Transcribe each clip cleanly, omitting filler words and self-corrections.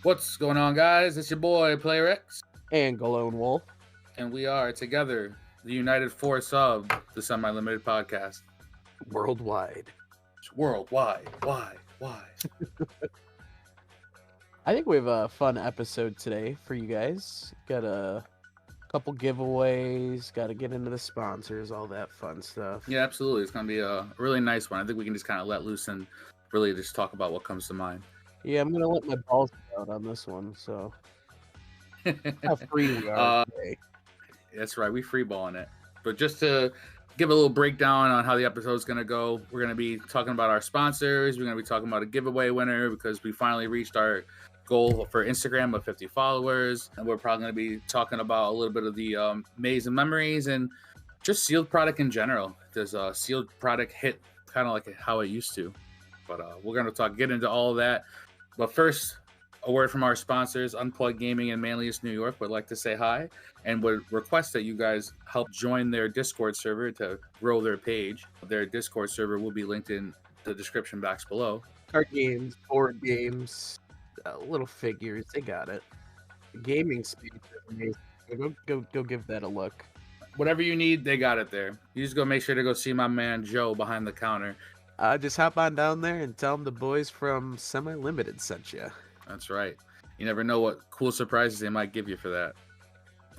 What's going on, guys? It's your boy, Player X. And Galone Wolf. And we are together, the united force of the Semi-Limited Podcast. Worldwide. Worldwide. Why? I think we have a fun episode today for you guys. Got a couple giveaways, got to get into the sponsors, all that fun stuff. Yeah, absolutely. It's going to be a really nice one. I think we can just kind of let loose and really just talk about what comes to mind. Yeah, I'm going to let my balls out on this one, so how free we are today. That's right. We freeballing it. But just to give a little breakdown on how the episode is going to go, we're going to be talking about our sponsors. We're going to be talking about a giveaway winner because we finally reached our goal for Instagram of 50 followers. And we're probably going to be talking about a little bit of the maze and memories and just sealed product in general. Does sealed product hit kind of like how it used to? But we're going to get into all of that. But first, a word from our sponsors. Unplugged Gaming in Manlius, New York would like to say hi and would request that you guys help join their Discord server to grow their page. Their Discord server will be linked in the description box below. Card games, board games, little figures, they got it. Gaming space is amazing. Go give that a look. Whatever you need, they got it there. You just go make sure to go see my man Joe behind the counter. Just hop on down there and tell them the boys from Semi-Limited sent you. That's right. You never know what cool surprises they might give you for that.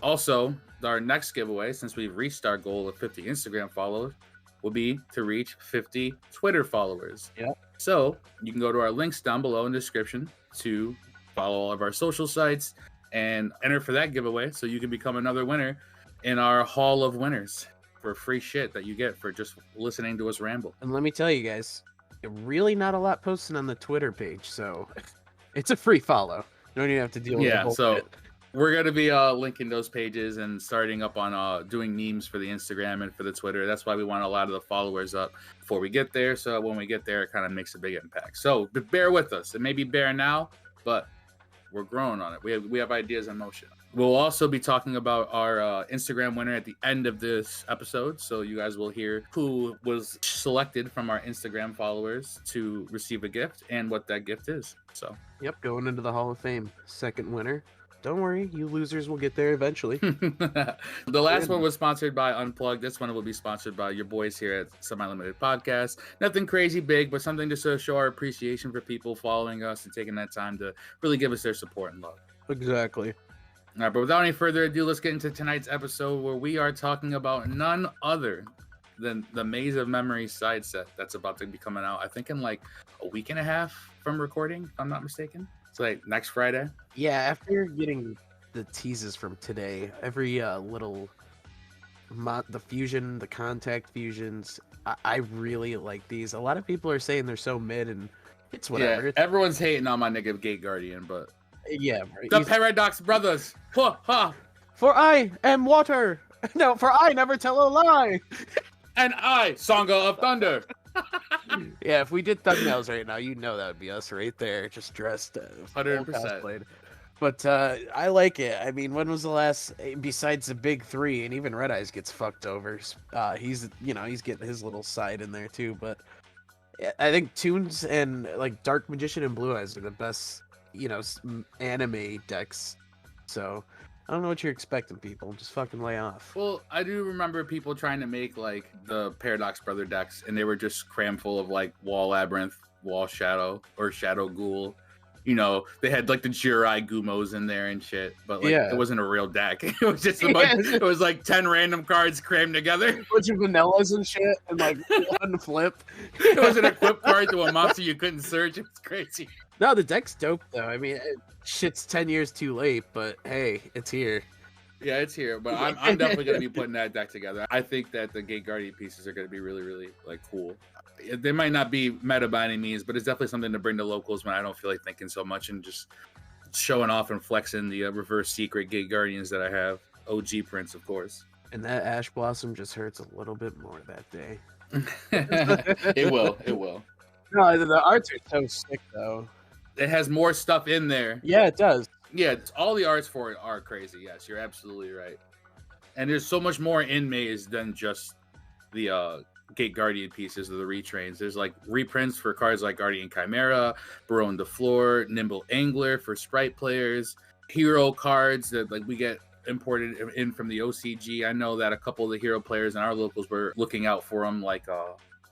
Also, our next giveaway, since we've reached our goal of 50 Instagram followers, will be to reach 50 Twitter followers. Yep. So you can go to our links down below in the description to follow all of our social sites and enter for that giveaway so you can become another winner in our Hall of Winners for free shit that you get for just listening to us ramble. And let me tell you guys, really not a lot posted on the Twitter page, so it's a free follow. You don't even have to deal with the whole so bit. We're going to be linking those pages and starting up on doing memes for the Instagram and for the Twitter. That's why we want a lot of the followers up before we get there. So when we get there, it kind of makes a big impact. So bear with us. It may be bare now, but we're growing on it. We have ideas in motion. We'll also be talking about our Instagram winner at the end of this episode. So you guys will hear who was selected from our Instagram followers to receive a gift and what that gift is. So, yep, going into the Hall of Fame. Second winner. Don't worry, you losers will get there eventually. The last one was sponsored by Unplugged. This one will be sponsored by your boys here at Semi-Limited Podcast. Nothing crazy big, but something just to show our appreciation for people following us and taking that time to really give us their support and love. Exactly. All right, but without any further ado, let's get into tonight's episode where we are talking about none other than the Maze of Memories side set that's about to be coming out, I think in like a week and a half from recording, if I'm not mistaken. It's like next Friday. Yeah, after getting the teases from today, every little the fusion, the contact fusions, I really like these. A lot of people are saying they're so mid, and it's whatever. Yeah, everyone's hating on my nigga Gate Guardian, but yeah, right. The Paradox Brothers. Ha, ha. For I am water. No, for I never tell a lie. And I, Sangha of Thunder. Yeah, if we did thumbnails right now, you know that would be us right there, just dressed 100%. But I like it. I mean, when was the last, besides the big three, and even Red Eyes gets fucked over. He's getting his little side in there too. But I think Toons and like Dark Magician and Blue Eyes are the best, anime decks. So I don't know what you're expecting, people. Just fucking lay off. Well, I do remember people trying to make like the Paradox Brother decks, and they were just crammed full of like Wall Labyrinth, Wall Shadow, or Shadow Ghoul. They had like the Jirai Gumos in there and shit, but like it wasn't a real deck. It was just a bunch. It was like 10 random cards crammed together. A bunch of vanillas and shit, and like one flip. It was an equipped card to a monster you couldn't search. It was crazy. No, the deck's dope though. I mean, shit's 10 years too late, but hey, it's here. Yeah, it's here. But I'm definitely gonna be putting that deck together. I think that the Gate Guardian pieces are gonna be really, really like cool. They might not be meta by any means, but it's definitely something to bring to locals when I don't feel like thinking so much and just showing off and flexing the reverse secret Gate Guardians that I have. OG prints, of course. And that Ash Blossom just hurts a little bit more that day. It will. No, the arts are so sick though. It has more stuff in there. Yeah, it does. Yeah, all the arts for it are crazy. Yes, you're absolutely right. And there's so much more in Maze than just the Gate Guardian pieces of the retrains. There's like reprints for cards like Guardian Chimera, Baron de Fleur, Nimble Angler for Sprite players, hero cards that like we get imported in from the OCG. I know that a couple of the hero players in our locals were looking out for them, like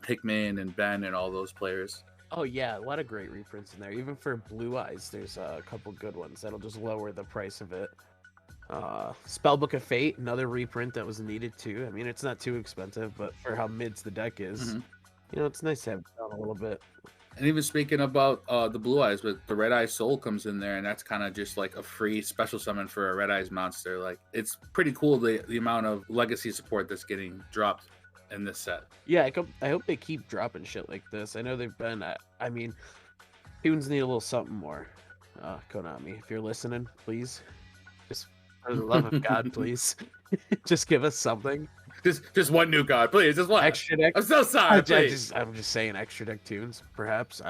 Pikmin and Ben and all those players. Oh yeah, a lot of great reprints in there. Even for Blue Eyes, there's a couple good ones that'll just lower the price of it. Spellbook of Fate, another reprint that was needed too. I mean, it's not too expensive, but for how mids the deck is, you know, it's nice to have it down a little bit. And even speaking about the Blue Eyes, but the Red Eyes Soul comes in there, and that's kind of just like a free special summon for a Red Eyes monster. Like, it's pretty cool the amount of legacy support that's getting dropped in this set. Yeah, I hope they keep dropping shit like this. I know they've been. I mean, tunes need a little something more. Konami, if you're listening, please, just for the love of God, please, just give us something. Just one new card, please. Just one. Extra deck. I'm so sorry. Please. I'm just saying extra deck tunes, perhaps.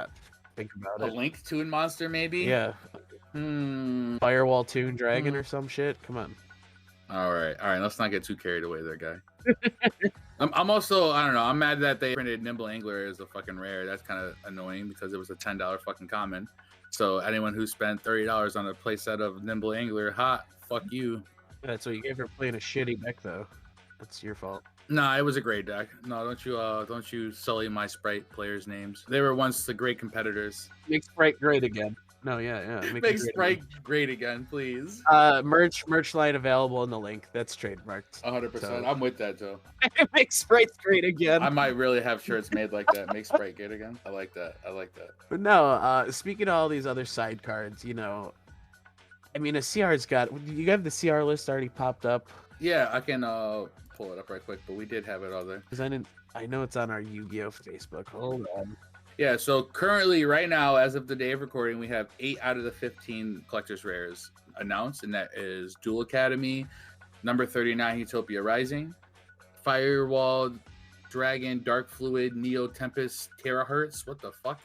Think about it. A Link Tune monster, maybe? Yeah. Firewall Tune Dragon or some shit. Come on. All right. Let's not get too carried away there, guy. I'm also, I don't know. I'm mad that they printed Nimble Angler as a fucking rare. That's kind of annoying because it was a $10 fucking common. So anyone who spent $30 on a playset of Nimble Angler, fuck you. That's what you gave for playing a shitty deck, though. That's your fault. Nah, it was a great deck. No, don't you sully my Sprite players' names. They were once the great competitors. Make Sprite great again. No, yeah. Make Sprite great again, please. Merch line available in the link. That's trademarked. 100%. So. I'm with that, Joe. Make Sprite great again. I might really have shirts made like that. Make Sprite great again. I like that. But no, speaking of all these other side cards, you know, I mean, a CR's got. You have the CR list already popped up? Yeah, I can pull it up right quick, but we did have it all there. Because I know it's on our Yu-Gi-Oh! Facebook. Hold on. Yeah, so currently, right now, as of the day of recording, we have 8 out of the 15 collector's rares announced, and that is Duel Academy, number 39, Utopia Rising, Firewall, Dragon, Dark Fluid, Neo Tempest, Terahertz. What the fuck?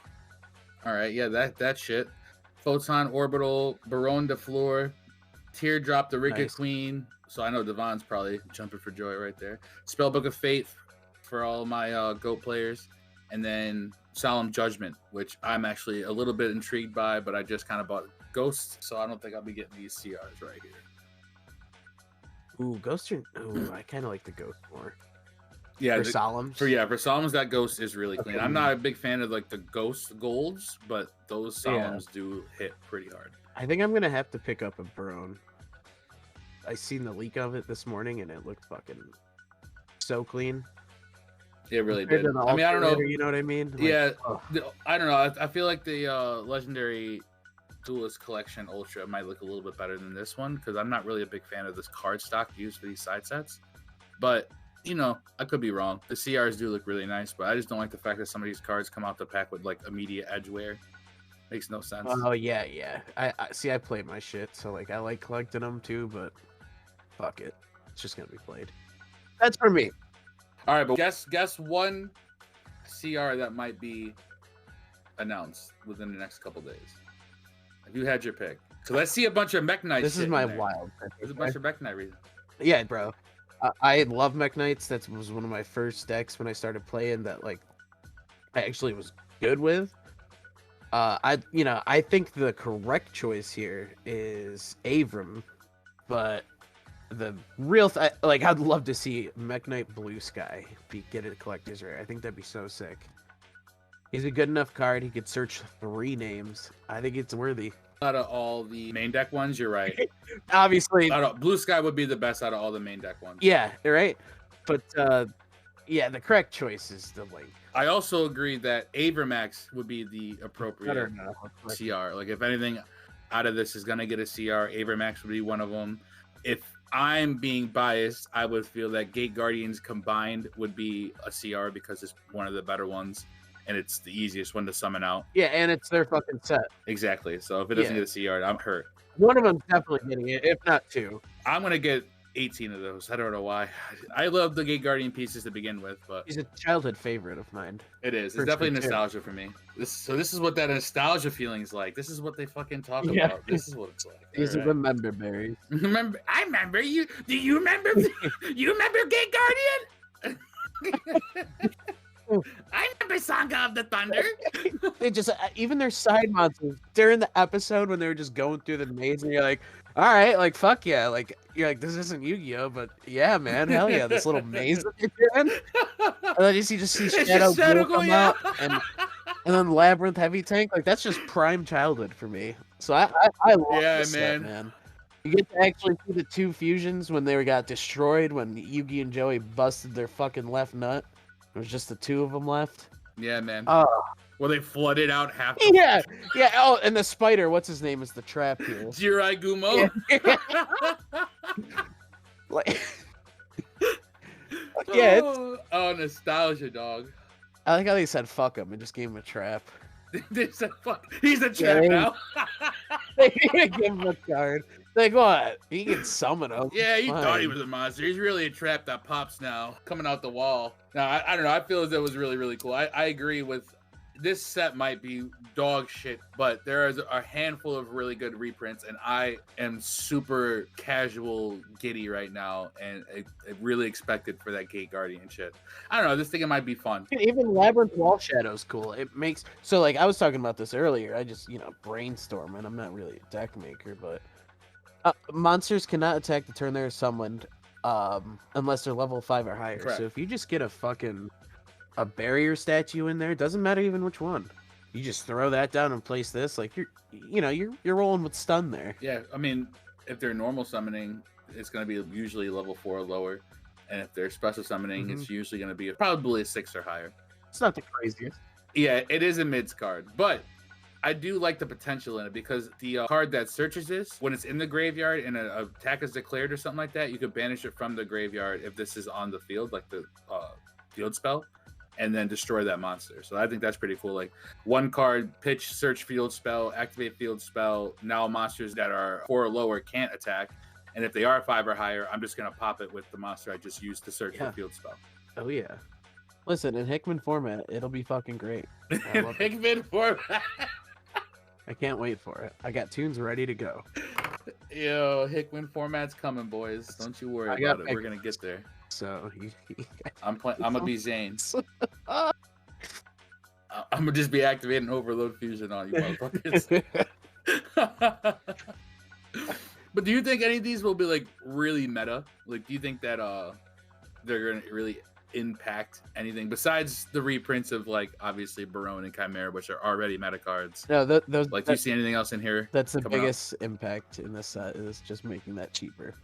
All right, yeah, that shit. Photon Orbital, Baron de Fleur, Teardrop, the Ricket Queen. So I know Devon's probably jumping for joy right there. Spellbook of Fate for all my GOAT players. And then Solemn Judgment, which I'm actually a little bit intrigued by, but I just kind of bought Ghost, so I don't think I'll be getting these CRs right here. Ooh, Ghost are... Ooh, I kind of like the Ghost more. Yeah, for Solemns? For Solemns, that Ghost is really clean. I'm not a big fan of like the Ghost Golds, but those Solemns do hit pretty hard. I think I'm going to have to pick up a Baron. I seen the leak of it this morning, and it looked fucking so clean. It really did. I mean, I don't know. You know what I mean? Like, yeah, I don't know. I feel like the Legendary Duelist Collection Ultra might look a little bit better than this one because I'm not really a big fan of this card stock used for these side sets. But, you know, I could be wrong. The CRs do look really nice, but I just don't like the fact that some of these cards come out the pack with like immediate edge wear. Makes no sense. Oh, yeah. I see, I play my shit, so like I like collecting them too, but fuck it. It's just going to be played. That's for me. All right, but guess one CR that might be announced within the next couple days. Have you had your pick? Because I see a bunch of Mech Knights. This is my wild pick. There's a bunch of Mech Knight reasons. Yeah, bro. I love Mech Knights. That was one of my first decks when I started playing that like I actually was good with. I think the correct choice here is Avram, but the real I'd love to see Mech Knight Blue Sky get a collector's rare. I think that'd be so sick. He's a good enough card. He could search 3 names. I think it's worthy. Out of all the main deck ones, you're right. Obviously, Blue Sky would be the best out of all the main deck ones. Yeah, right. But yeah, the correct choice is the Link. I also agree that Avramax would be the appropriate CR. Like if anything out of this is gonna get a CR, Avramax would be one of them. If I'm being biased, I would feel that Gate Guardians combined would be a CR because it's one of the better ones and it's the easiest one to summon out. Yeah, and it's their fucking set. Exactly. So if it doesn't get a CR, I'm hurt. One of them's definitely getting it, if not 2. I'm gonna get 18 of those. I don't know why. I love the Gate Guardian pieces to begin with, but he's a childhood favorite of mine. It is. It's definitely nostalgia for me. This is what that nostalgia feeling is like. This is what they fucking talk about. This is what it's like. These are remember berries. I remember you. Do you remember? You remember Gate Guardian? I never Song of the Thunder. They just even their side monsters during the episode when they were just going through the maze, and you're like, all right, like fuck yeah, like you're like this isn't Yu-Gi-Oh, but yeah, man, hell yeah, this little maze that you're doing. And then you just see It's Shadow just Shadow Ghoul come Ghoul, yeah. out, and then Labyrinth Heavy Tank, like that's just prime childhood for me. So I love Yeah, this set, man. You get to actually see the two fusions when they got destroyed when Yugi and Joey busted their fucking left nut. There was just the two of them left. Yeah, man. Oh, Well, they flooded out half the yeah, yeah. Oh, and the spider, what's his name, is the trap here. Jirai Gumo. Like, yeah. Oh, nostalgia, dog. I like how they said fuck him and just gave him a trap. They said fuck. He's a trap now. They didn't give him a card. Like what? He can summon him. Yeah, he Fine. thought he was a monster. He's really a trap that pops now, coming out the wall. No, I don't know. I feel as it was really, really cool. I agree with this set might be dog shit, but there is a handful of really good reprints, and I am super casual giddy right now, and I really expected for that Gate Guardian shit. I don't know. This thing it might be fun. Even Labyrinth Wall Shadow's cool. It makes so like I was talking about this earlier. I just brainstorming. I'm not really a deck maker, but monsters cannot attack the turn they're summoned unless they're level 5 or higher. Correct. So if you just get a barrier statue in there, doesn't matter even which one. You just throw that down and place this, like you're rolling with stun there. Yeah, I mean, if they're normal summoning, it's going to be usually level 4 or lower, and if they're special summoning, it's usually going to be probably a 6 or higher. It's not the craziest. Yeah, it is a mids card, but I do like the potential in it because the card that searches this, when it's in the graveyard and an attack is declared or something like that, you could banish it from the graveyard if this is on the field, like the field spell, and then destroy that monster. So I think that's pretty cool. Like one card, pitch, search field spell, activate field spell. Now monsters that are 4 or lower can't attack. And if they are 5 or higher, I'm just going to pop it with the monster I just used to search for field spell. Oh, yeah. Listen, in Hickman format, it'll be fucking great. Hickman format. I can't wait for it. I got tunes ready to go. Yo, Hickman format's coming, boys. Don't you worry about it. We're going to get there. So I'm gonna be Zane. I'm gonna just be activating Overload Fusion on you, motherfuckers. But do you think any of these will be like really meta? Like, do you think that they're gonna really impact anything besides the reprints of like obviously Barone and Chimera, which are already meta cards? No, those. Like, do you see anything else in here? That's the biggest impact in this set is just making that cheaper.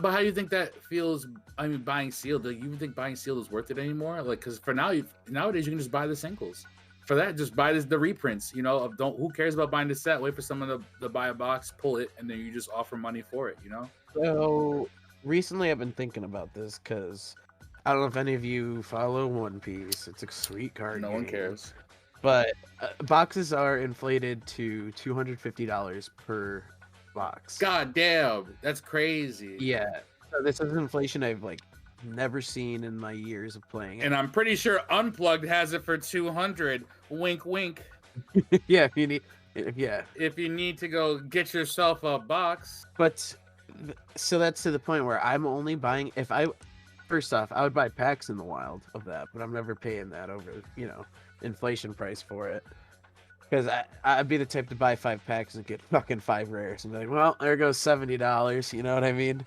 But how do you think that feels? I mean, buying sealed. Like, you think buying sealed is worth it anymore? Like, because for now, nowadays you can just buy the singles. For that, just buy the reprints. You know, who cares about buying the set? Wait for someone to buy a box, pull it, and then you just offer money for it. You know. So recently, I've been thinking about this because I don't know if any of you follow One Piece. It's a sweet card. No one cares. But boxes are inflated to $250 per box. God damn, that's crazy. Yeah. So this is inflation I've like never seen in my years of playing it. And I'm pretty sure Unplugged has it for 200. Wink, wink. Yeah, if you need to go get yourself a box. But so that's to the point where I'm only buying first off, I would buy packs in the wild of that, but I'm never paying that over, inflation price for it. Because I'd be the type to buy 5 packs and get fucking 5 rares and be like, well, there goes $70. You know what I mean?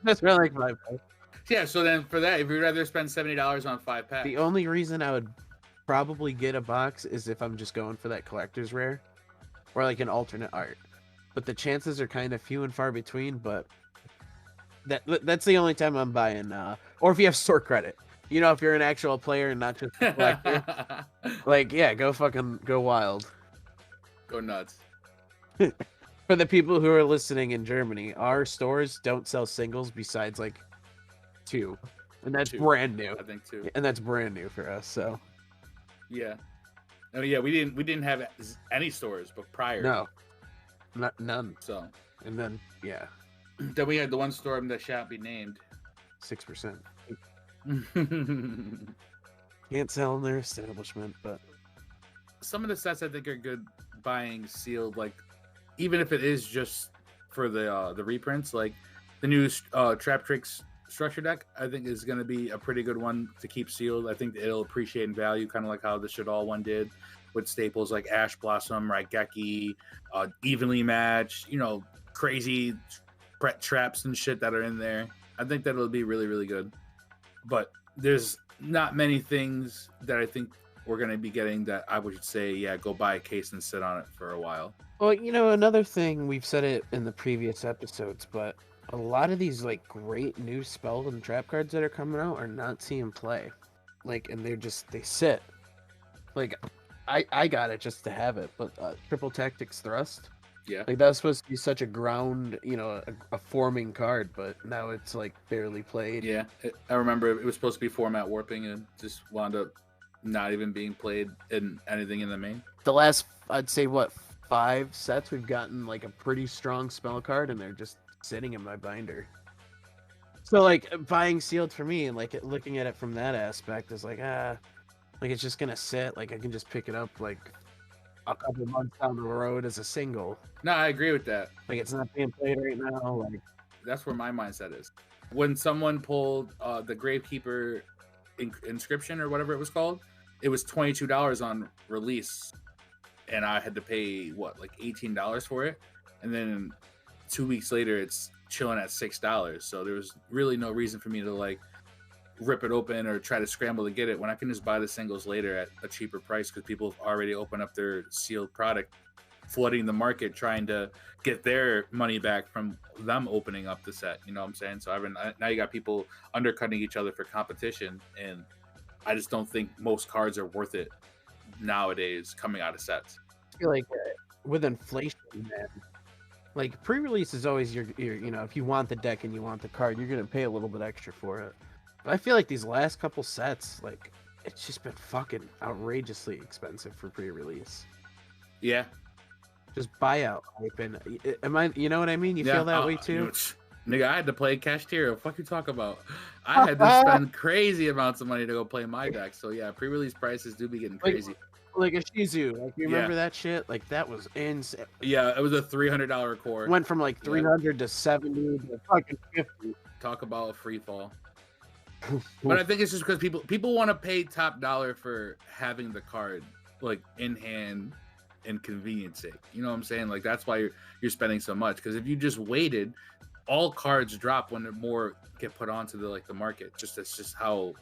That's really like 5 packs. Yeah, so then for that, if you'd rather spend $70 on 5 packs. The only reason I would probably get a box is if I'm just going for that collector's rare or like an alternate art. But the chances are kind of few and far between, but that's the only time I'm buying. Or if you have store credit. You know, if you're an actual player and not just a collector, like, yeah, go wild. Go nuts. For the people who are listening in Germany, our stores don't sell singles besides like 2. And that's brand new. I think 2. And that's brand new for us, so. Yeah. Oh yeah, we didn't have any stores but prior. No. None. So. And then, yeah. Then we had the one store that shall be named. 6%. Can't sell in their establishment, but some of the sets I think are good buying sealed, like even if it is just for the reprints, like the new Trap Tricks structure deck, I think is going to be a pretty good one to keep sealed. I think it'll appreciate in value, kind of like how the Shadal one did with staples like Ash Blossom, Raigeki, evenly matched, crazy traps and shit that are in there. I think that'll be really, really good. But there's not many things that I think we're going to be getting that I would say, yeah, go buy a case and sit on it for a while. Well, another thing, we've said it in the previous episodes, but a lot of these like great new spell and trap cards that are coming out are not seeing play. Like, and they sit. Like, I got it just to have it, but Triple Tactics Thrust. Yeah. Like, that's supposed to be such a ground, a forming card, but now it's like barely played. Yeah, I remember it was supposed to be format warping and just wound up not even being played in anything in the main. The last, I'd say, 5 sets, we've gotten like a pretty strong spell card, and they're just sitting in my binder. So like buying sealed for me and like looking at it from that aspect is like like it's just gonna sit. Like I can just pick it up like a couple months down the road as a single. No, I agree with that. Like it's not being played right now. Like that's where my mindset is. When someone pulled the Gravekeeper inscription or whatever it was called, it was $22 on release, and I had to pay like $18 for it, and then 2 weeks later it's chilling at $6. So there was really no reason for me to like rip it open or try to scramble to get it when I can just buy the singles later at a cheaper price because people have already opened up their sealed product, flooding the market trying to get their money back from them opening up the set. You know what I'm saying? So now you got people undercutting each other for competition, and I just don't think most cards are worth it nowadays coming out of sets. I feel like with inflation, man, like pre-release is always your if you want the deck and you want the card, you're gonna pay a little bit extra for it. But I feel like these last couple sets, like it's just been fucking outrageously expensive for pre-release. Yeah. Just buyout hype, and am I? You know what I mean? You feel that way too? Nigga, I had to play Cashtira. What the fuck you talk about? I had to spend crazy amounts of money to go play my deck. So yeah, pre-release prices do be getting crazy. Like a Shizu, like you remember that shit? Like that was insane. Yeah, it was a $300 core. Went from like 300 to 70 to fucking 50. Talk about a free fall. But I think it's just because people want to pay top dollar for having the card like in hand and convenience sake. You know what I'm saying? Like that's why you're spending so much. Because if you just waited, all cards drop when more get put onto the market. That's just how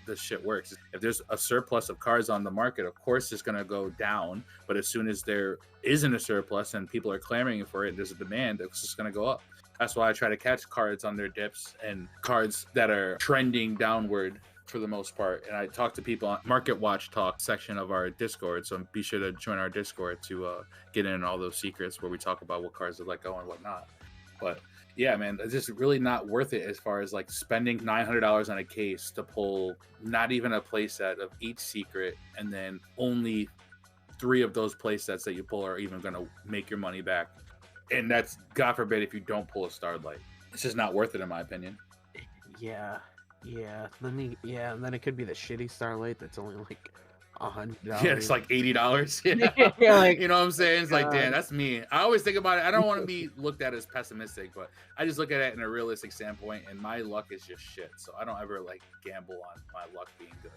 this shit works. If there's a surplus of cards on the market, of course it's gonna go down. But as soon as there isn't a surplus and people are clamoring for it, and there's a demand, it's just gonna go up. That's why I try to catch cards on their dips and cards that are trending downward for the most part. And I talk to people on Market Watch Talk section of our Discord. So be sure to join our Discord to get in all those secrets where we talk about what cards to let go and whatnot. But yeah, man, it's just really not worth it as far as like spending $900 on a case to pull not even a playset of each secret, and then only 3 of those playsets that you pull are even going to make your money back. And that's, God forbid, if you don't pull a Starlight. It's just not worth it, in my opinion. Yeah. And then it could be the shitty Starlight that's only like $100. Yeah, it's like $80. Yeah, yeah, like, you know what I'm saying? It's like, damn, that's me. I always think about it. I don't want to be looked at as pessimistic, but I just look at it in a realistic standpoint, and my luck is just shit. So I don't ever like gamble on my luck being good.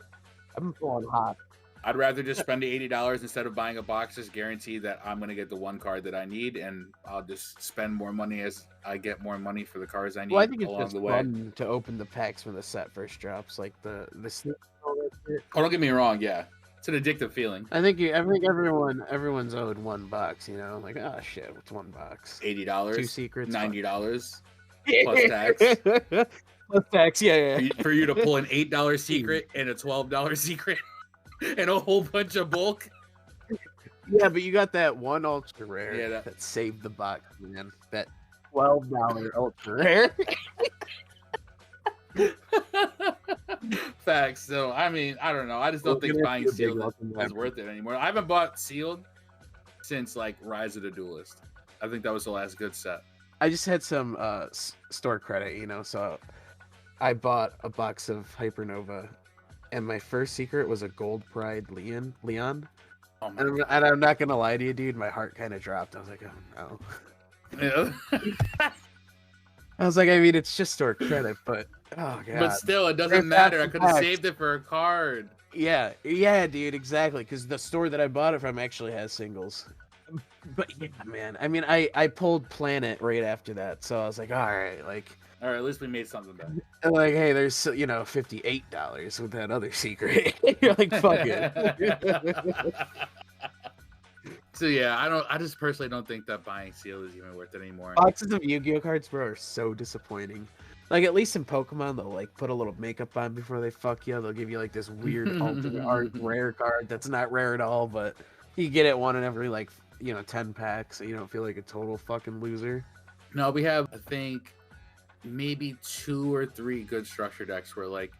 I'm going hot. I'd rather just spend the $80 instead of buying a box, just guarantee that I'm going to get the one card that I need, and I'll just spend more money as I get more money for the cards I need. Well, I think it's along just the way. fun to open the packs when the set first drops, like the sneak. Oh, don't get me wrong, yeah. It's an addictive feeling. I think everyone's owed one box, like, oh shit, what's one box? $80, 2 secrets, $90 plus tax. Plus tax, yeah. For you to pull an $8 secret and a $12 secret and a whole bunch of bulk. Yeah, but you got that one ultra rare that saved the box, man. That $12 ultra rare. Facts. So I mean, I don't know. I just don't think buying sealed is worth it anymore. I haven't bought sealed since like Rise of the Duelist. I think that was the last good set. I just had some store credit, so I bought a box of Hypernova, and my first secret was a Gold Pride Leon. Oh and I'm not gonna lie to you, dude. My heart kind of dropped. I was like, oh no. Yeah. I was like, I mean, it's just store credit, but oh god. But still, it doesn't There's matter. I after could have tax. saved it for a card. Yeah, dude, exactly. Because the store that I bought it from actually has singles. But yeah, man. I mean, I pulled Planet right after that, so I was like, all right, like, All right, at least we made something back. like, hey, there's $58 with that other secret. You're like, fuck it. So yeah, I just personally don't think that buying seal is even worth it anymore. Boxes of Yu-Gi-Oh cards, bro, are so disappointing. Like, at least in Pokemon, they'll like put a little makeup on before they fuck you. They'll give you like this weird alternate art rare card that's not rare at all, but you get it one in every 10 packs, so you don't feel like a total fucking loser. No, we have, I think, maybe 2 or 3 good structure decks where like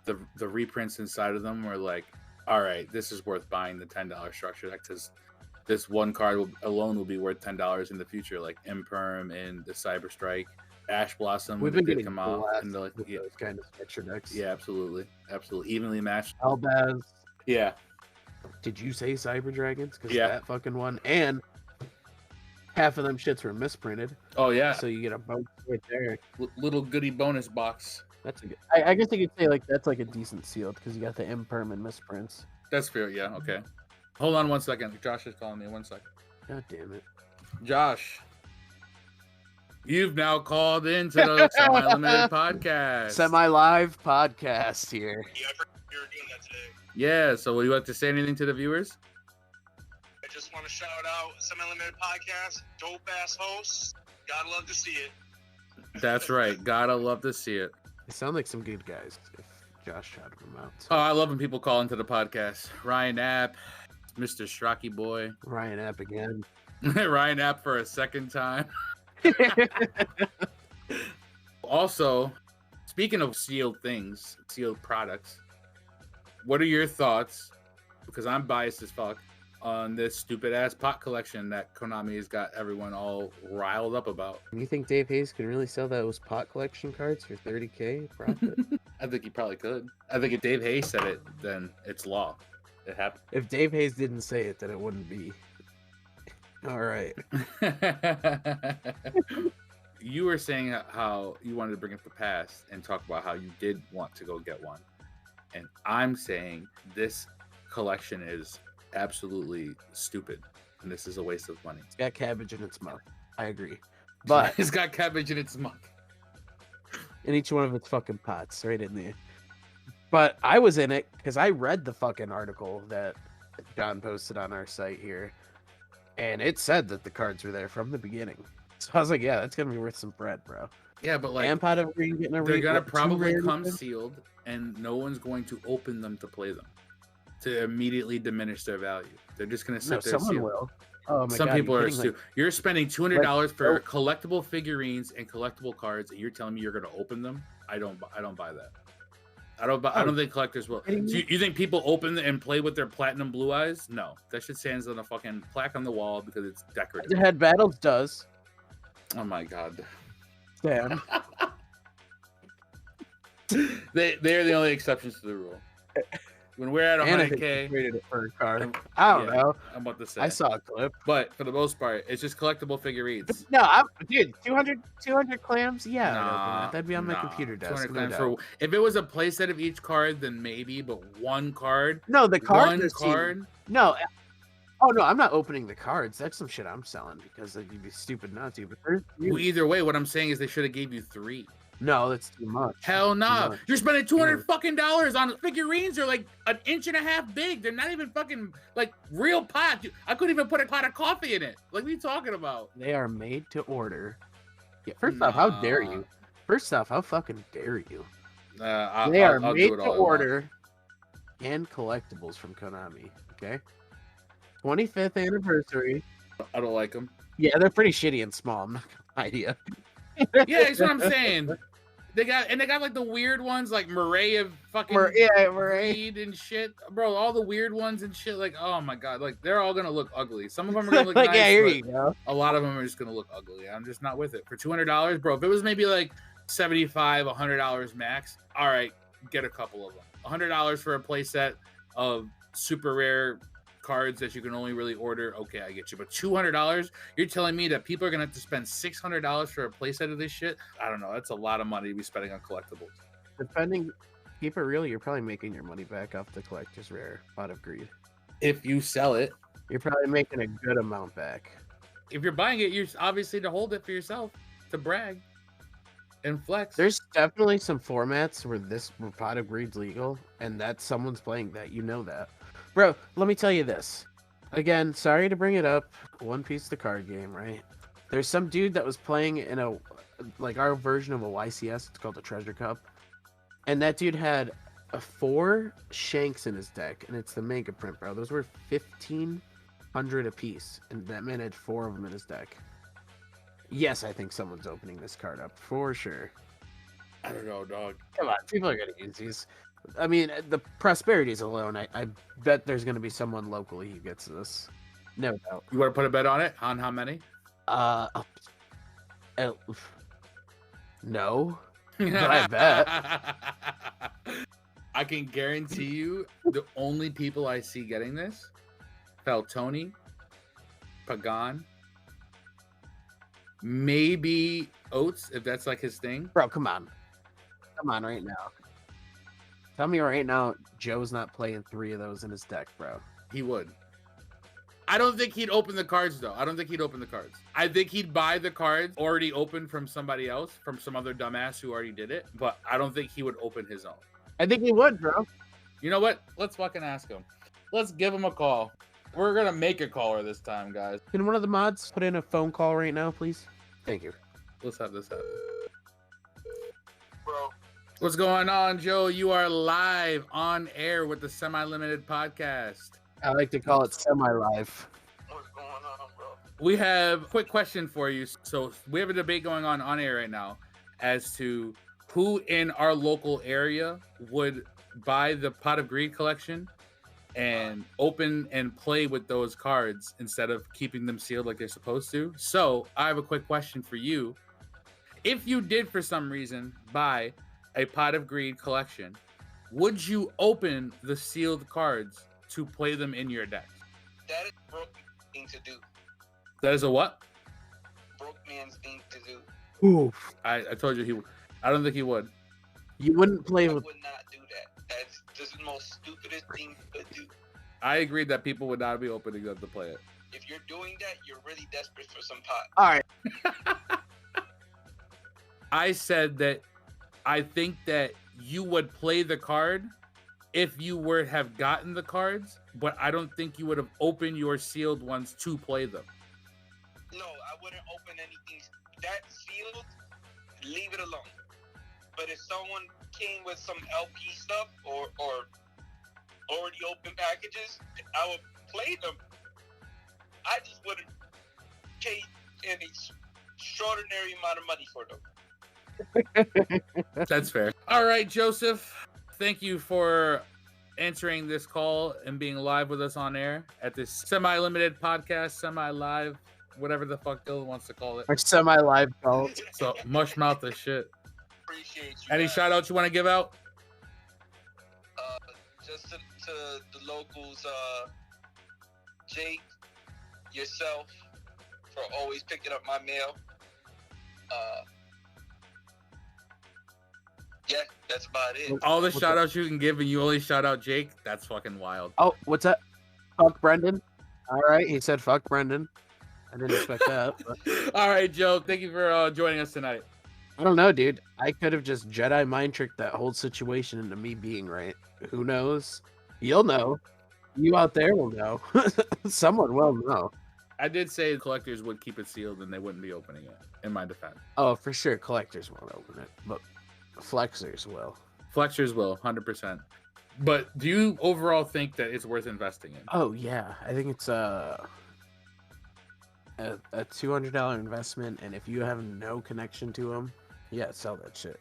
the reprints inside of them were like, all right, this is worth buying the $10 structure deck because this one card alone will be worth $10 in the future, like Imperm and the Cyber Strike, Ash Blossom. We've been did getting come out and with those kind of structure decks. Yeah, absolutely, evenly matched. Albaz. Yeah. Did you say Cyber Dragons? Because Yeah. that fucking one, and half of them shits were misprinted. Oh yeah. So you get a bonus right there. Little goodie bonus box. That's a good. I guess you could say like that's like a decent sealed because you got the Imperm and misprints. That's fair. Yeah. Okay. Hold on 1 second. Josh is calling me. 1 second. God damn it. Josh, you've now called into the Semi-Limited podcast. Semi-live podcast here. Yeah, I forgot you were doing that today. Yeah, so would you like to say anything to the viewers? I just want to shout out Semi-Limited Podcast, dope-ass hosts. Gotta love to see it. That's right. Gotta love to see it. They sound like some good guys if Josh shouted them out. Oh, I love when people call into the podcast. Ryan App, Mr. Schrocky Boy. Ryan App again. Ryan App for a second time. Also, speaking of sealed things, sealed products, what are your thoughts, because I'm biased as fuck, on this stupid ass pot collection that Konami has got everyone all riled up about? You think Dave Hayes can really sell those pot collection cards for $30K profit? I think he probably could. I think if Dave Hayes said it, then it's law. It happened. If Dave Hayes didn't say it, then it wouldn't be. All right. You were saying how you wanted to bring up the past and talk about how you did want to go get one. And I'm saying this collection is absolutely stupid. And this is a waste of money. It's got cabbage in its mouth. I agree. But it's got cabbage in its mouth. In each one of its fucking pots, right in there. But I was in it because I read the fucking article that John posted on our site here. And it said that the cards were there from the beginning. So I was like, yeah, that's going to be worth some bread, bro. Yeah, but like, and pot of green getting a they're going to what, probably come sealed and no one's going to open them to play them to immediately diminish their value. They're just going to sit there someone sealed. Will. Oh my Some God, people are like, you're spending $200 for collectible figurines and collectible cards, and you're telling me you're going to open them? I don't buy that. I don't think collectors will. So you think people open and play with their platinum blue eyes? No, that shit stands on a fucking plaque on the wall because it's decorative. The Head Battles does. Oh my God. Damn. They're the only exceptions to the rule. When we're at 100K, rated it for a card. I don't know. I'm about to say. I saw a clip, but for the most part, it's just collectible figurines. No, dude, 200 clams. Yeah, that'd be on my computer desk. If it was a playset of each card, then maybe. But one card. No, the card. One card. No. Oh no, I'm not opening the cards. That's some shit I'm selling because you'd be stupid not to. But well, either way, what I'm saying is they should have gave you 3. No, that's too much. Hell no. Nah. You're spending $200 fucking dollars on figurines. They're like 1.5 inches big. They're not even fucking like real pot. I couldn't even put a pot of coffee in it. Like, what are you talking about? They are made to order. Yeah, first off, how dare you? First off, how fucking dare you? They are made to order and collectibles from Konami. Okay. 25th anniversary. I don't like them. Yeah, they're pretty shitty and small. I'm not gonna lie to you. Yeah, that's what I'm saying. They got like the weird ones, like Murray of fucking Murray and shit, bro. All the weird ones and shit. Like, oh my God, like they're all gonna look ugly. Some of them are gonna look like, nice. Yeah, here you go. A lot of them are just gonna look ugly. I'm just not with it for $200, bro. If it was maybe like $75, $100 max, all right, get a couple of them. $100 for a playset of super rare cards that you can only really order, okay, I get you. But $200, you're telling me that people are gonna have to spend $600 for a playset of this shit? I don't know. That's a lot of money to be spending on collectibles. Depending, keep it real, you're probably making your money back off the collector's rare out of greed. If you sell it, You're probably making a good amount back. if you're buying it, you're obviously to hold it for yourself, to brag and flex. There's definitely some formats where pot of greed's legal, and that someone's playing that. You know that, bro. Let me tell you this. Again, sorry to bring it up. One Piece, the card game, right? There's some dude that was playing in our version of a YCS. It's called the Treasure Cup, and that dude had 4 Shanks in his deck, and it's the mega print, bro. Those were 1,500 a piece, and that man had 4 of them in his deck. Yes, I think someone's opening this card up for sure. I don't know, dog. Come on, people are gonna use these. I mean, the prosperities alone, I bet there's gonna be someone locally who gets this. No doubt. You want to put a bet on it? On how many? No. But I bet. I can guarantee you the only people I see getting this, Feltoni, Pagan, maybe Oates, if that's like his thing. Bro, come on. Come on right now. Tell me right now Joe's not playing 3 of those in his deck, bro. He would. I don't think he'd open the cards, though. I don't think he'd open the cards. I think he'd buy the cards already opened from somebody else, from some other dumbass who already did it. But I don't think he would open his own. I think he would, bro. You know what? Let's fucking ask him. Let's give him a call. We're going to make a caller this time, guys. Can one of the mods put in a phone call right now, please? Thank you. Let's have this happen. Bro, What's going on, Joe? You are live on air with the Semi-Limited Podcast. I like to call it semi-live. what's going on, bro? We have a quick question for you. So we have a debate going on air right now as to who in our local area would buy the Pot of Greed collection and open and play with those cards instead of keeping them sealed like they're supposed to. So I have a quick question for you. If you did for some reason buy a Pot of Greed collection, would you open the sealed cards to play them in your deck? That is broke thing to do. That is a what? Broke man's thing to do. Oof. I told you he would. I don't think he would. You wouldn't play I with... would not do that. That's just the most stupidest thing to do. I agreed that people would not be opening them to play it. If you're doing that, you're really desperate for some pot. All right. I said that I think that you would play the card if you were have gotten the cards, but I don't think you would have opened your sealed ones to play them. No, I wouldn't open anything that sealed. Leave it alone. But if someone came with some LP stuff or already open packages, I would play them. I just wouldn't pay an extraordinary amount of money for them. That's fair. All right, Joseph, thank you for answering this call and being live with us on air at this semi-limited podcast, semi-live, whatever the fuck Dylan wants to call it. Our semi-live call. So mush mouth this shit. Appreciate you. Any guys. shout outs you want to give out? Just to the locals, Jake, yourself, for always picking up my mail. Yeah, that's about it. All the shout outs you can give and you only shout out Jake, that's fucking wild. Oh, what's that? Fuck Brendan. All right, he said fuck Brendan. I didn't expect that. But... All right, Joe, thank you for joining us tonight. I don't know, dude. I could have just Jedi mind tricked that whole situation into me being right. Who knows? You'll know. You out there will know. Someone will know. I did say collectors would keep it sealed and they wouldn't be opening it, in my defense. Oh, for sure, collectors won't open it, but flexers will. Flexers will, 100%. But do you overall think that it's worth investing in? Oh yeah, I think it's a $200 investment, and if you have no connection to them, yeah, sell that shit.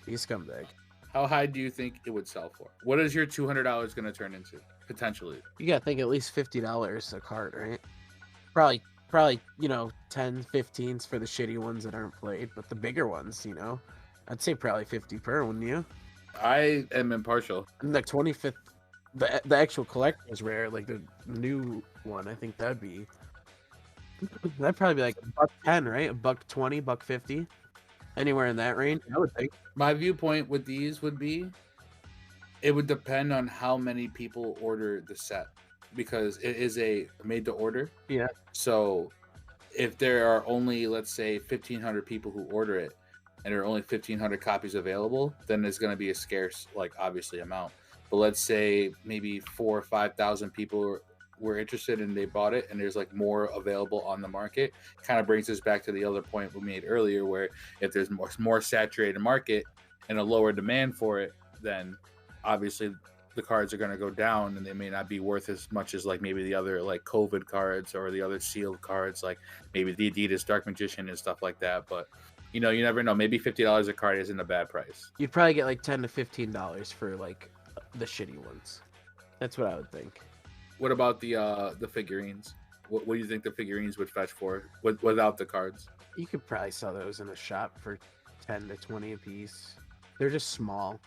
Be a scumbag. How high do you think it would sell for? What is your $200 going to turn into, potentially? You gotta think at least $50 a card, right? Probably, 10, 15s for the shitty ones that aren't played, but the bigger ones, I'd say probably 50 per, wouldn't you? I am impartial. And the 25th the actual collector's rare, like the new one, I think that'd probably be like $110, right? $120, $150, anywhere in that range. I would think. My viewpoint with these would be, it would depend on how many people order the set, because it is a made to order. Yeah. So if there are only, let's say, 1,500 people who order it, and there are only 1,500 copies available, then there's going to be a scarce, like, obviously amount. But let's say maybe 4,000 or 5,000 people were interested and they bought it, and there's like more available on the market. Kind of brings us back to the other point we made earlier, where if there's more saturated market and a lower demand for it, then obviously the cards are going to go down, and they may not be worth as much as like maybe the other like COVID cards or the other sealed cards, like maybe the Adidas Dark Magician and stuff like that. But you know, you never know. Maybe $50 a card isn't a bad price. You'd probably get like $10 to $15 for like the shitty ones. That's what I would think. What about the figurines? What do you think the figurines would fetch for without the cards? You could probably sell those in a shop for 10 to 20 a piece. They're just small.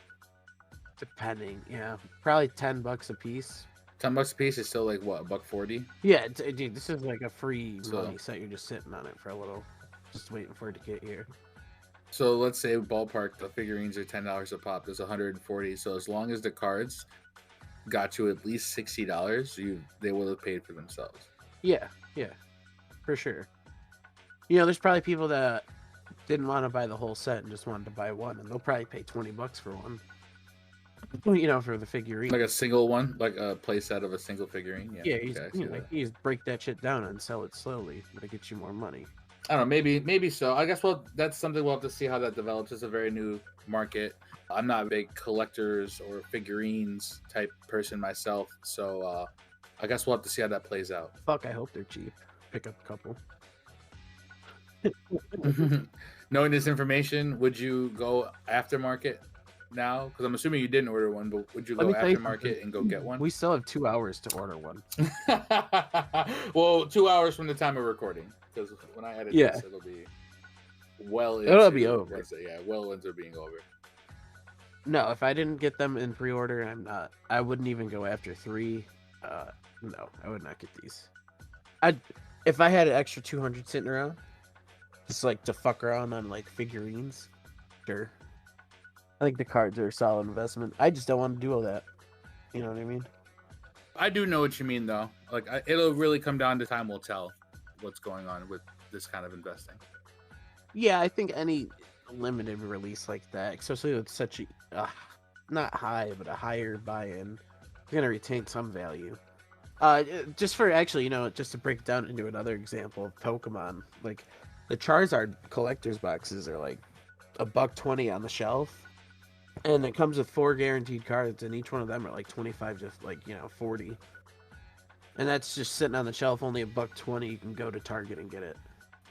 Depending, yeah, probably $10 a piece. $10 a piece is still like what, $140? Yeah, dude, this is like a free money set. You're just sitting on it for a little, just waiting for it to get here. So let's say ballpark, the figurines are $10 a pop. There's 140. So as long as the cards got you at least $60, they will have paid for themselves. Yeah, for sure. You know, there's probably people that didn't want to buy the whole set and just wanted to buy one, and they'll probably pay $20 for one. You know, for the figurine, like a single one, like a play set of a single figurine. Yeah, you just break that shit down and sell it slowly to get you more money. I don't know, maybe so. I guess that's something we'll have to see how that develops. It's a very new market. I'm not a big collectors or figurines type person myself, so I guess we'll have to see how that plays out. Fuck, I hope they're cheap. Pick up a couple. Knowing this information, would you go aftermarket now? Because I'm assuming you didn't order one, but would you go aftermarket and go get one? We still have 2 hours to order one. Well, 2 hours from the time of recording, because when I edit this, it'll be it'll be over. Well into being over. No, if I didn't get them in pre-order, I wouldn't even go after 3. No, I would not get these. If I had an extra 200 sitting around, just like to fuck around on like figurines, sure. I think the cards are a solid investment. I just don't want to do all that. You know what I mean? I do know what you mean, though. Like, it'll really come down to time will tell what's going on with this kind of investing. Yeah, I think any limited release like that, especially with such a not high, but a higher buy-in, is gonna retain some value. Just for actually, you know, just to break it down into another example of Pokemon, like the Charizard collector's boxes are like $120 on the shelf. And it comes with 4 guaranteed cards, and each one of them are like 25 to like 40. And that's just sitting on the shelf, only $120. You can go to Target and get it.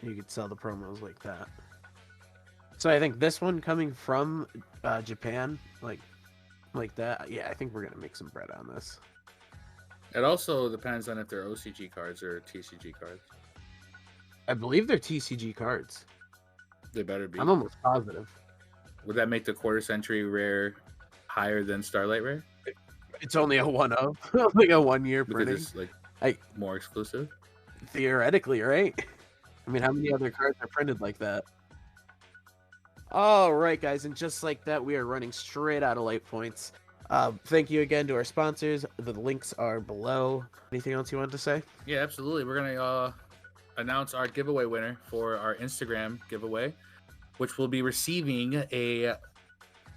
You could sell the promos like that. So I think this one coming from Japan, like that, yeah, I think we're gonna make some bread on this. It also depends on if they're OCG cards or TCG cards. I believe they're TCG cards. They better be. I'm almost positive. Would that make the quarter century rare higher than Starlight Rare? It's only a one of, like a 1-year printing. Because it's like more exclusive? Theoretically, right? I mean, how many other cards are printed like that? All right, guys, and just like that, we are running straight out of light points. Thank you again to our sponsors. The links are below. Anything else you wanted to say? Yeah, absolutely. We're going to announce our giveaway winner for our Instagram giveaway, which will be receiving a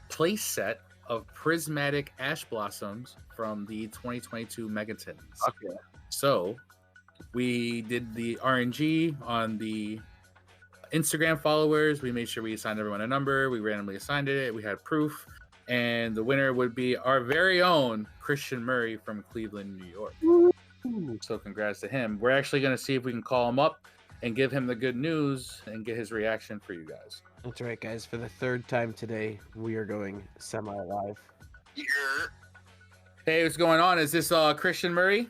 play set of prismatic ash blossoms from the 2022 Megatons. Okay. So we did the RNG on the Instagram followers. We made sure we assigned everyone a number. We randomly assigned it. We had proof. And the winner would be our very own Christian Murray from Cleveland, New York. Ooh. So congrats to him. We're actually going to see if we can call him up and give him the good news and get his reaction for you guys. That's right, guys. For the 3rd time today, we are going semi-live. Yeah. Hey, what's going on? Is this Christian Murray?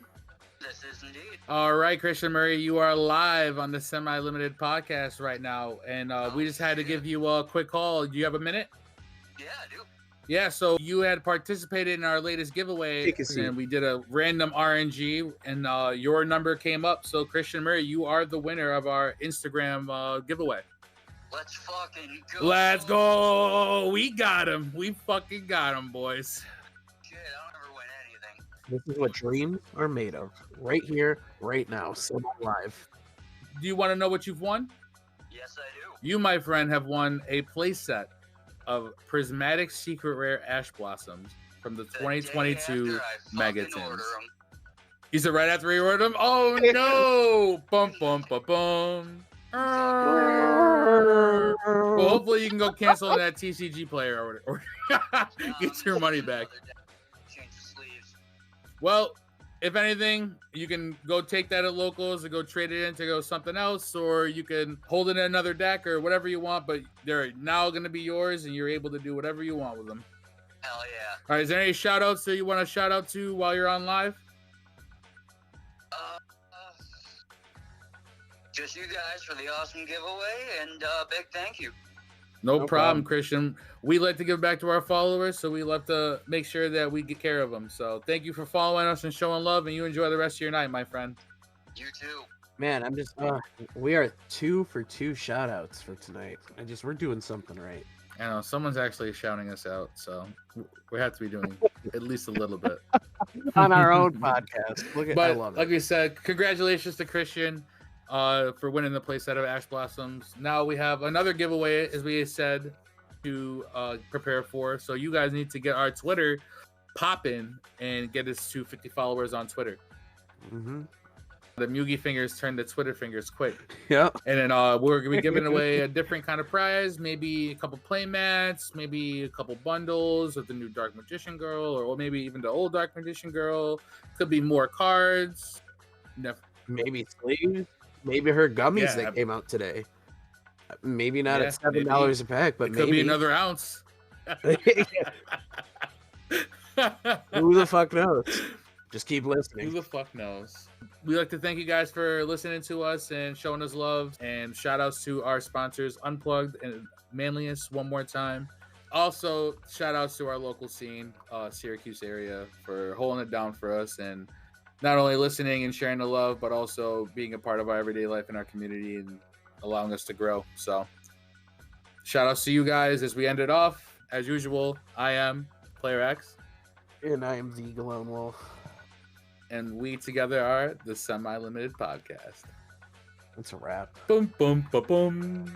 This is indeed. All right, Christian Murray, you are live on the Semi-Limited podcast right now. And we just had to give you a quick call. Do you have a minute? Yeah, I do. Yeah, so you had participated in our latest giveaway, Take a seat. and we did a random RNG, and your number came up. So Christian Murray, you are the winner of our Instagram giveaway. Let's fucking go. Let's go. We got him. We fucking got him, boys. Shit, I don't ever win anything. This is what dreams are made of. Right here, right now. So live. Do you want to know what you've won? Yes, I do. You, my friend, have won a playset of Prismatic Secret Rare Ash Blossoms from the 2022 Mega Tins. You said right after he ordered them? Oh no! Bum bum bum bum. Well, hopefully you can go cancel that TCG player or get your money back. Change the sleeves. Well, if anything, you can go take that at locals and go trade it in to go something else, or you can hold it in another deck or whatever you want, but they're now going to be yours and you're able to do whatever you want with them. Hell yeah. All right, is there any shout outs that you want to shout out to while you're on live? Just you guys for the awesome giveaway, and big thank you. No problem, Christian. We like to give back to our followers, so we love to make sure that we get care of them. So thank you for following us and showing love, and you enjoy the rest of your night, my friend. You too. Man, I'm just we are 2 for 2 shout outs for tonight. We're doing something right. I know someone's actually shouting us out, so we have to be doing at least a little bit on our own podcast. I love it. Like we said, congratulations to Christian for winning the playset of Ash Blossoms. Now we have another giveaway, as we said, to prepare for. So you guys need to get our Twitter popping and get us to 50 followers on Twitter. Mm-hmm. The Mugi fingers turn to Twitter fingers quick. Yeah. And then we're gonna be giving away a different kind of prize, maybe a couple play mats, maybe a couple bundles with the new Dark Magician Girl, or maybe even the old Dark Magician Girl. Could be more cards. Maybe sleeves. Maybe her gummies that came out today. Maybe not at $7 a pack, but maybe could be another ounce. Who the fuck knows? Just keep listening. Who the fuck knows? We'd like to thank you guys for listening to us and showing us love. And shout outs to our sponsors, Unplugged and Manlius, one more time. Also, shout outs to our local scene, Syracuse area, for holding it down for us and not only listening and sharing the love, but also being a part of our everyday life in our community and allowing us to grow. So, shout outs to you guys as we end it off. As usual, I am Player X. And I am the Lone Wolf. And we together are the Semi-Limited Podcast. It's a wrap. Boom, boom, ba, boom.